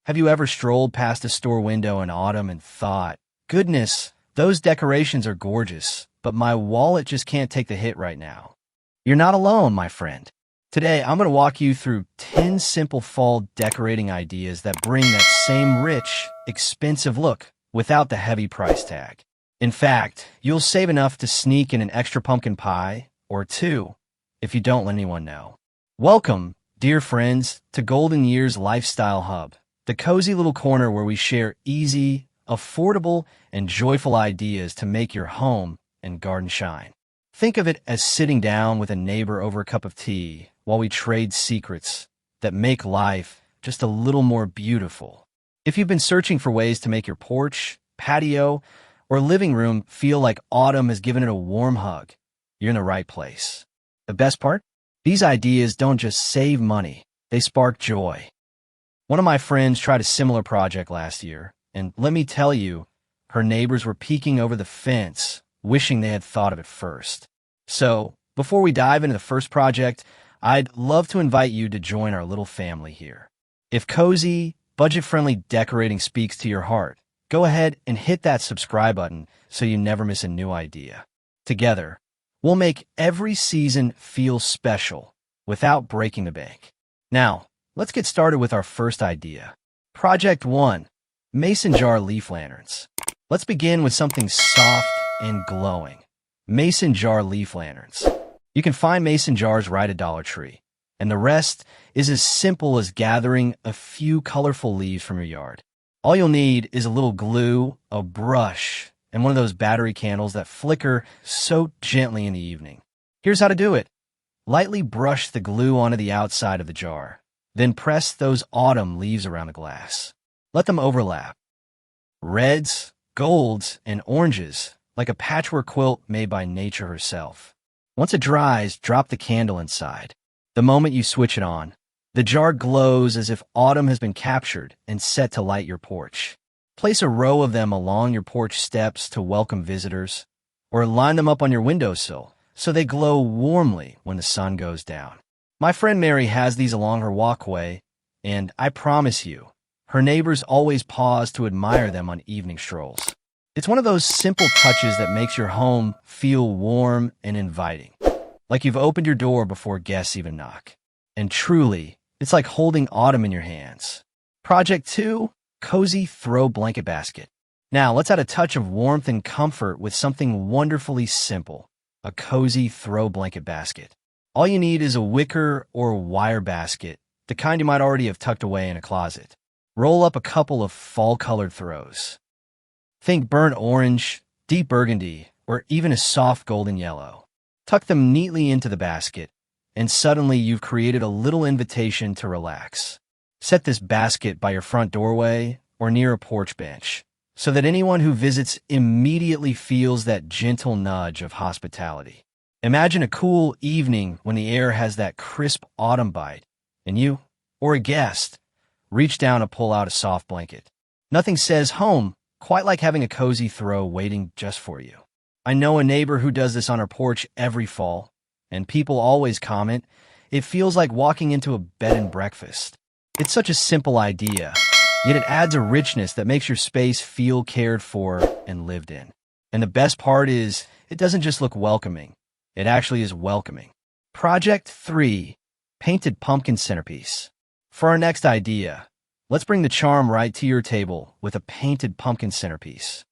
Have you ever strolled past a store window in autumn and thought, goodness, those decorations are gorgeous, but my wallet just can't take the hit right now? You're not alone, my friend. Today, I'm going to walk you through 10 simple fall decorating ideas that bring that same rich, expensive look without the heavy price tag. In fact, you'll save enough to sneak in an extra pumpkin pie or two if you don't let anyone know. Welcome, dear friends, to Golden Year's Lifestyle Hub, the cozy little corner where we share easy, affordable, and joyful ideas to make your home and garden shine. Think of it as sitting down with a neighbor over a cup of tea while we trade secrets that make life just a little more beautiful. If you've been searching for ways to make your porch, patio, or living room feel like autumn has given it a warm hug, you're in the right place. The best part? These ideas don't just save money, they spark joy. One of my friends tried a similar project last year, and let me tell you, her neighbors were peeking over the fence, wishing they had thought of it first. So, before we dive into the first project, I'd love to invite you to join our little family here. If cozy, budget-friendly decorating speaks to your heart, go ahead and hit that subscribe button so you never miss a new idea. Together, we'll make every season feel special without breaking the bank. Now, let's get started with our first idea. Project 1. Mason jar leaf lanterns. Let's begin with something soft and glowing. Mason jar leaf lanterns. You can find mason jars right at Dollar Tree, and the rest is as simple as gathering a few colorful leaves from your yard. All you'll need is a little glue, a brush, and one of those battery candles that flicker so gently in the evening. Here's how to do it. Lightly brush the glue onto the outside of the jar, then press those autumn leaves around the glass. Let them overlap. Reds, golds, and oranges, like a patchwork quilt made by nature herself. Once it dries, drop the candle inside. The moment you switch it on, the jar glows as if autumn has been captured and set to light your porch. Place a row of them along your porch steps to welcome visitors, or line them up on your windowsill so they glow warmly when the sun goes down. My friend Mary has these along her walkway, and I promise you, her neighbors always pause to admire them on evening strolls. It's one of those simple touches that makes your home feel warm and inviting, like you've opened your door before guests even knock. And truly, it's like holding autumn in your hands. Project 2, cozy throw blanket basket. Now, let's add a touch of warmth and comfort with something wonderfully simple, a cozy throw blanket basket. All you need is a wicker or wire basket, the kind you might already have tucked away in a closet. Roll up a couple of fall-colored throws. Think burnt orange, deep burgundy, or even a soft golden yellow. Tuck them neatly into the basket, and suddenly you've created a little invitation to relax. Set this basket by your front doorway or near a porch bench, so that anyone who visits immediately feels that gentle nudge of hospitality. Imagine a cool evening when the air has that crisp autumn bite, and you, or a guest, reach down to pull out a soft blanket. Nothing says home quite like having a cozy throw waiting just for you. I know a neighbor who does this on her porch every fall, and people always comment, it feels like walking into a bed and breakfast. It's such a simple idea, yet it adds a richness that makes your space feel cared for and lived in. And the best part is, it doesn't just look welcoming, it actually is welcoming. Project 3, painted pumpkin centerpiece. For our next idea, let's bring the charm right to your table with a painted pumpkin centerpiece.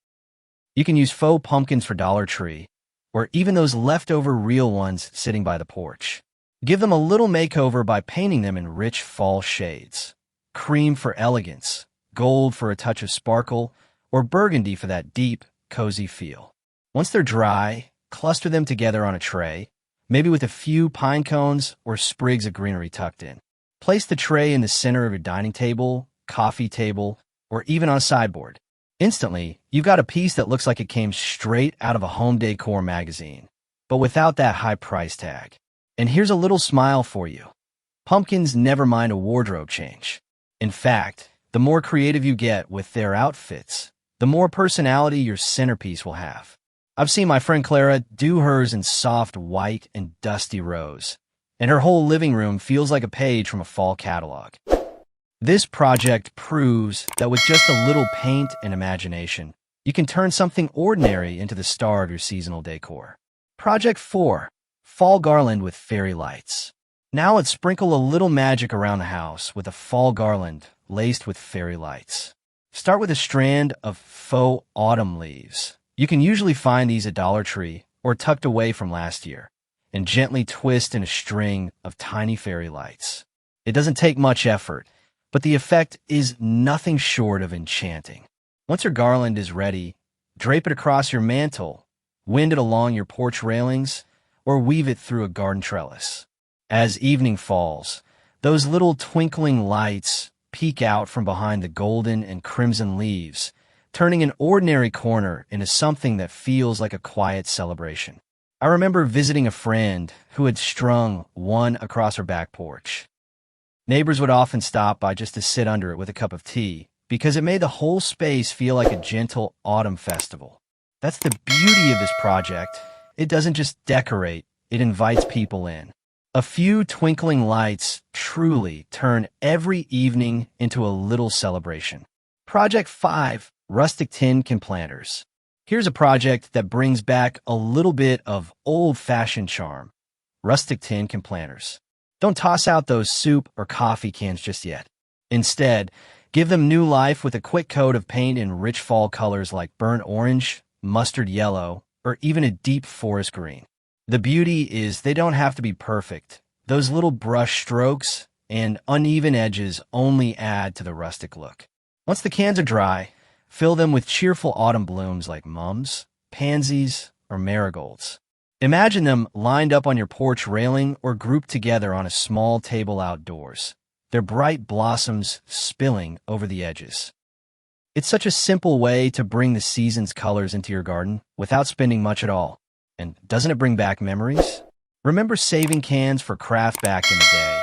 You can use faux pumpkins for Dollar Tree, or even those leftover real ones sitting by the porch. Give them a little makeover by painting them in rich fall shades. Cream for elegance, gold for a touch of sparkle, or burgundy for that deep, cozy feel. Once they're dry, cluster them together on a tray, maybe with a few pine cones or sprigs of greenery tucked in. Place the tray in the center of your dining table, coffee table, or even on a sideboard. Instantly, you've got a piece that looks like it came straight out of a home decor magazine, but without that high price tag. And here's a little smile for you. Pumpkins never mind a wardrobe change. In fact, the more creative you get with their outfits, the more personality your centerpiece will have. I've seen my friend Clara do hers in soft white and dusty rose, and her whole living room feels like a page from a fall catalog. This project proves that with just a little paint and imagination, you can turn something ordinary into the star of your seasonal decor. Project 4. Fall garland with fairy lights. Now let's sprinkle a little magic around the house with a fall garland laced with fairy lights. Start with a strand of faux autumn leaves. You can usually find these at Dollar Tree or tucked away from last year, and gently twist in a string of tiny fairy lights. It doesn't take much effort, but the effect is nothing short of enchanting. Once your garland is ready, drape it across your mantle, wind it along your porch railings, or weave it through a garden trellis. As evening falls, those little twinkling lights peek out from behind the golden and crimson leaves, turning an ordinary corner into something that feels like a quiet celebration. I remember visiting a friend who had strung one across her back porch. Neighbors would often stop by just to sit under it with a cup of tea, because it made the whole space feel like a gentle autumn festival. That's the beauty of this project. It doesn't just decorate, it invites people in. A few twinkling lights truly turn every evening into a little celebration. Project 5. Rustic tin can planters. Here's a project that brings back a little bit of old-fashioned charm. Rustic tin can planters. Don't toss out those soup or coffee cans just yet. Instead, give them new life with a quick coat of paint in rich fall colors like burnt orange, mustard yellow, or even a deep forest green. The beauty is they don't have to be perfect. Those little brush strokes and uneven edges only add to the rustic look. Once the cans are dry, fill them with cheerful autumn blooms like mums, pansies, or marigolds. Imagine them lined up on your porch railing or grouped together on a small table outdoors, their bright blossoms spilling over the edges. It's such a simple way to bring the season's colors into your garden without spending much at all. And doesn't it bring back memories? Remember saving cans for craft back in the day?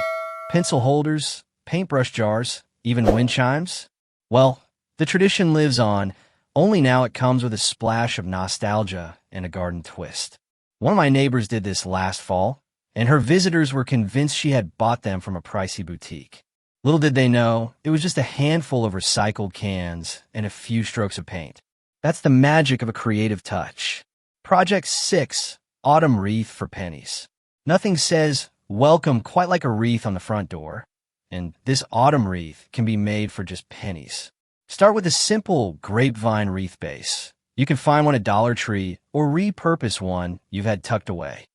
Pencil holders, paintbrush jars, even wind chimes? Well, the tradition lives on, only now it comes with a splash of nostalgia and a garden twist. One of my neighbors did this last fall, and her visitors were convinced she had bought them from a pricey boutique. Little did they know, it was just a handful of recycled cans and a few strokes of paint. That's the magic of a creative touch. Project 6. Autumn wreath for pennies. Nothing says welcome quite like a wreath on the front door, and this autumn wreath can be made for just pennies. Start with a simple grapevine wreath base. You can find one at Dollar Tree or repurpose one you've had tucked away.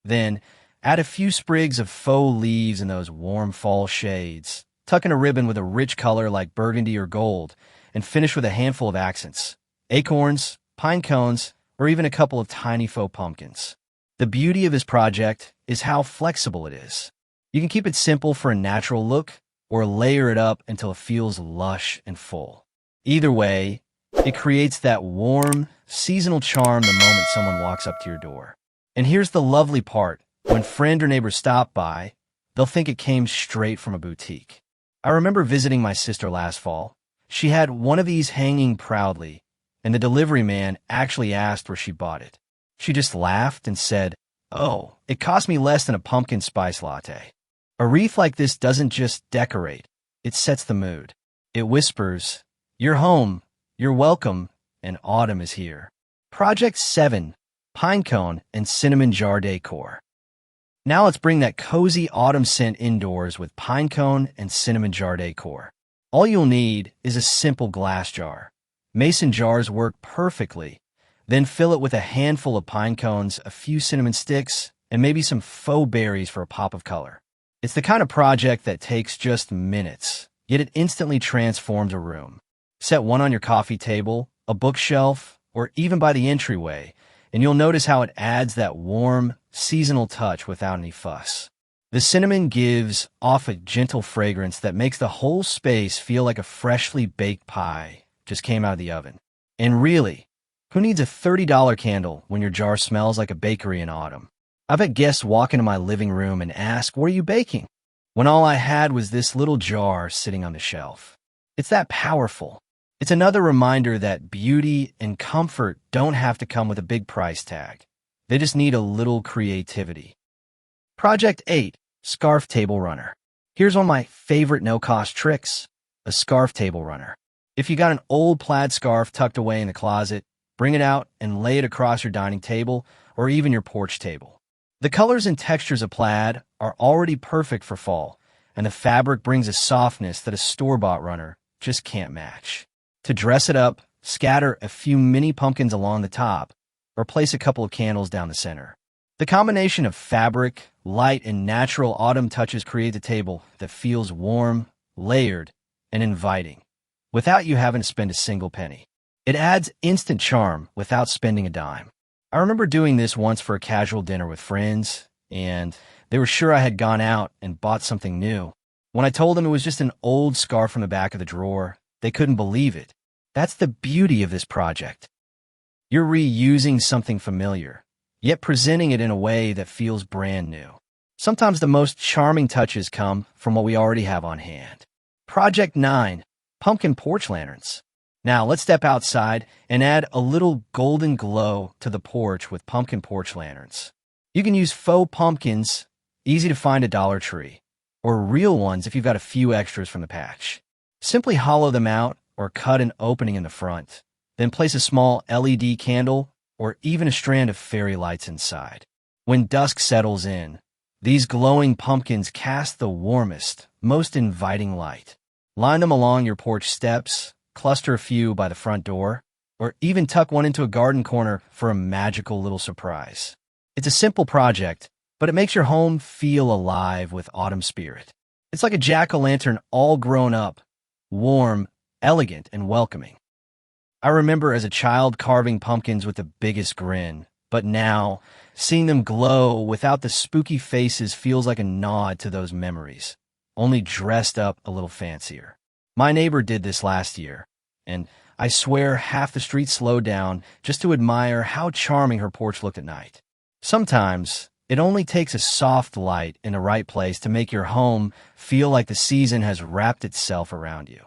Then, add a few sprigs of faux leaves in those warm fall shades. Tuck in a ribbon with a rich color like burgundy or gold, and finish with a handful of accents: acorns, pine cones, or even a couple of tiny faux pumpkins. The beauty of this project is how flexible it is. You can keep it simple for a natural look, or layer it up until it feels lush and full. Either way, it creates that warm, seasonal charm the moment someone walks up to your door. And here's the lovely part. When friend or neighbor stop by, they'll think it came straight from a boutique. I remember visiting my sister last fall. She had one of these hanging proudly, and the delivery man actually asked where she bought it. She just laughed and said, "Oh, it cost me less than a pumpkin spice latte." A wreath like this doesn't just decorate, it sets the mood. It whispers, "You're home, you're welcome, and autumn is here." Project 7. Pine cone and cinnamon jar decor. Now let's bring that cozy autumn scent indoors with pine cone and cinnamon jar decor. All you'll need is a simple glass jar. Mason jars work perfectly. Then fill it with a handful of pine cones, a few cinnamon sticks, and maybe some faux berries for a pop of color. It's the kind of project that takes just minutes, yet it instantly transforms a room. Set one on your coffee table, a bookshelf, or even by the entryway, and you'll notice how it adds that warm, seasonal touch without any fuss. The cinnamon gives off a gentle fragrance that makes the whole space feel like a freshly baked pie just came out of the oven. And really, who needs a $30 candle when your jar smells like a bakery in autumn? I've had guests walk into my living room and ask, "What are you baking?" when all I had was this little jar sitting on the shelf. It's that powerful. It's another reminder that beauty and comfort don't have to come with a big price tag. They just need a little creativity. Project 8. Scarf Table Runner. Here's one of my favorite no-cost tricks, a scarf table runner. If you got an old plaid scarf tucked away in the closet, bring it out and lay it across your dining table or even your porch table. The colors and textures of plaid are already perfect for fall, and the fabric brings a softness that a store-bought runner just can't match. To dress it up, scatter a few mini pumpkins along the top, or place a couple of candles down the center. The combination of fabric, light, and natural autumn touches creates a table that feels warm, layered, and inviting, without you having to spend a single penny. It adds instant charm without spending a dime. I remember doing this once for a casual dinner with friends, and they were sure I had gone out and bought something new. When I told them it was just an old scarf from the back of the drawer, they couldn't believe it. That's the beauty of this project. You're reusing something familiar, yet presenting it in a way that feels brand new. Sometimes the most charming touches come from what we already have on hand. Project 9, Pumpkin Porch Lanterns. Now let's step outside and add a little golden glow to the porch with pumpkin porch lanterns. You can use faux pumpkins, easy to find at Dollar Tree, or real ones if you've got a few extras from the patch. Simply hollow them out or cut an opening in the front, then place a small LED candle or even a strand of fairy lights inside. When dusk settles in, these glowing pumpkins cast the warmest, most inviting light. Line them along your porch steps, cluster a few by the front door, or even tuck one into a garden corner for a magical little surprise. It's a simple project, but it makes your home feel alive with autumn spirit. It's like a jack-o'-lantern all grown up, warm, elegant, and welcoming. I remember as a child carving pumpkins with the biggest grin, but now, seeing them glow without the spooky faces feels like a nod to those memories, only dressed up a little fancier. My neighbor did this last year, and I swear half the street slowed down just to admire how charming her porch looked at night. Sometimes, it only takes a soft light in the right place to make your home feel like the season has wrapped itself around you.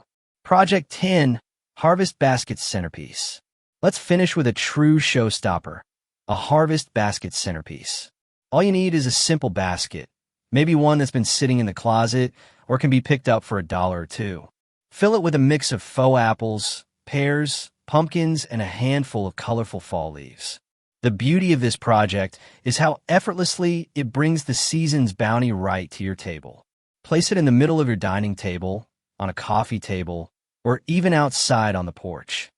Project 10, Harvest Basket Centerpiece. Let's finish with a true showstopper, a harvest basket centerpiece. All you need is a simple basket, maybe one that's been sitting in the closet or can be picked up for $1 or $2. Fill it with a mix of faux apples, pears, pumpkins, and a handful of colorful fall leaves. The beauty of this project is how effortlessly it brings the season's bounty right to your table. Place it in the middle of your dining table, on a coffee table, or even outside on the porch.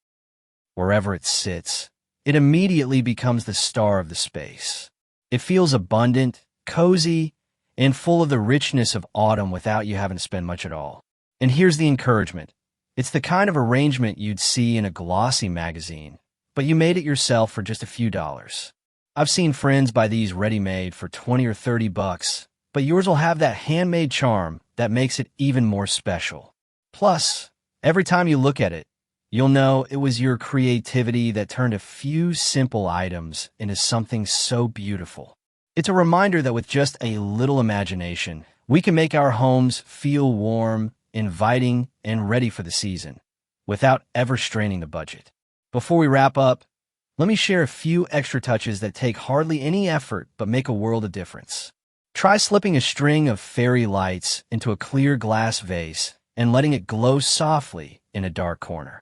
Wherever it sits, it immediately becomes the star of the space. It feels abundant, cozy, and full of the richness of autumn without you having to spend much at all. And here's the encouragement. It's the kind of arrangement you'd see in a glossy magazine, but you made it yourself for just a few dollars. I've seen friends buy these ready-made for $20 or $30, but yours will have that handmade charm that makes it even more special. Plus, every time you look at it, you'll know it was your creativity that turned a few simple items into something so beautiful. It's a reminder that with just a little imagination, we can make our homes feel warm, inviting, and ready for the season, without ever straining the budget. Before we wrap up, let me share a few extra touches that take hardly any effort but make a world of difference. Try slipping a string of fairy lights into a clear glass vase and letting it glow softly in a dark corner.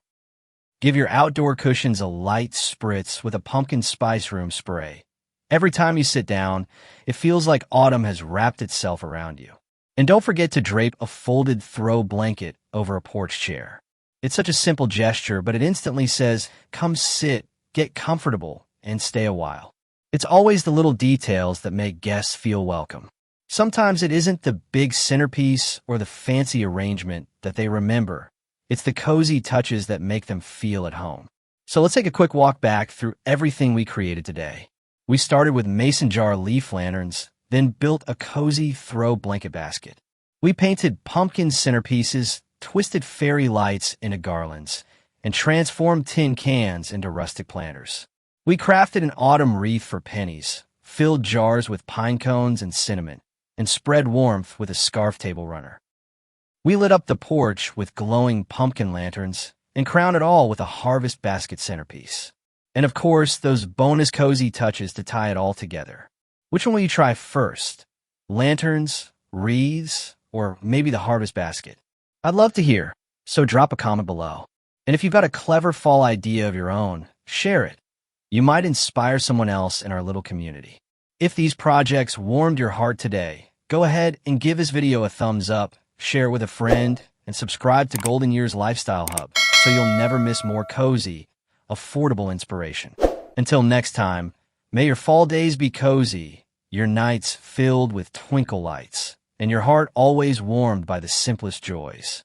Give your outdoor cushions a light spritz with a pumpkin spice room spray. Every time you sit down, it feels like autumn has wrapped itself around you. And don't forget to drape a folded throw blanket over a porch chair. It's such a simple gesture, but it instantly says, come sit, get comfortable, and stay a while. It's always the little details that make guests feel welcome. Sometimes it isn't the big centerpiece or the fancy arrangement that they remember. It's the cozy touches that make them feel at home. So let's take a quick walk back through everything we created today. We started with mason jar leaf lanterns, then built a cozy throw blanket basket. We painted pumpkin centerpieces, twisted fairy lights into garlands, and transformed tin cans into rustic planters. We crafted an autumn wreath for pennies, filled jars with pine cones and cinnamon, and spread warmth with a scarf table runner. We lit up the porch with glowing pumpkin lanterns and crowned it all with a harvest basket centerpiece. And of course, those bonus cozy touches to tie it all together. Which one will you try first? Lanterns, wreaths, or maybe the harvest basket? I'd love to hear, so drop a comment below. And if you've got a clever fall idea of your own, share it. You might inspire someone else in our little community. If these projects warmed your heart today, go ahead and give this video a thumbs up, share it with a friend, and subscribe to Golden Years Lifestyle Hub so you'll never miss more cozy, affordable inspiration. Until next time, may your fall days be cozy, your nights filled with twinkle lights, and your heart always warmed by the simplest joys.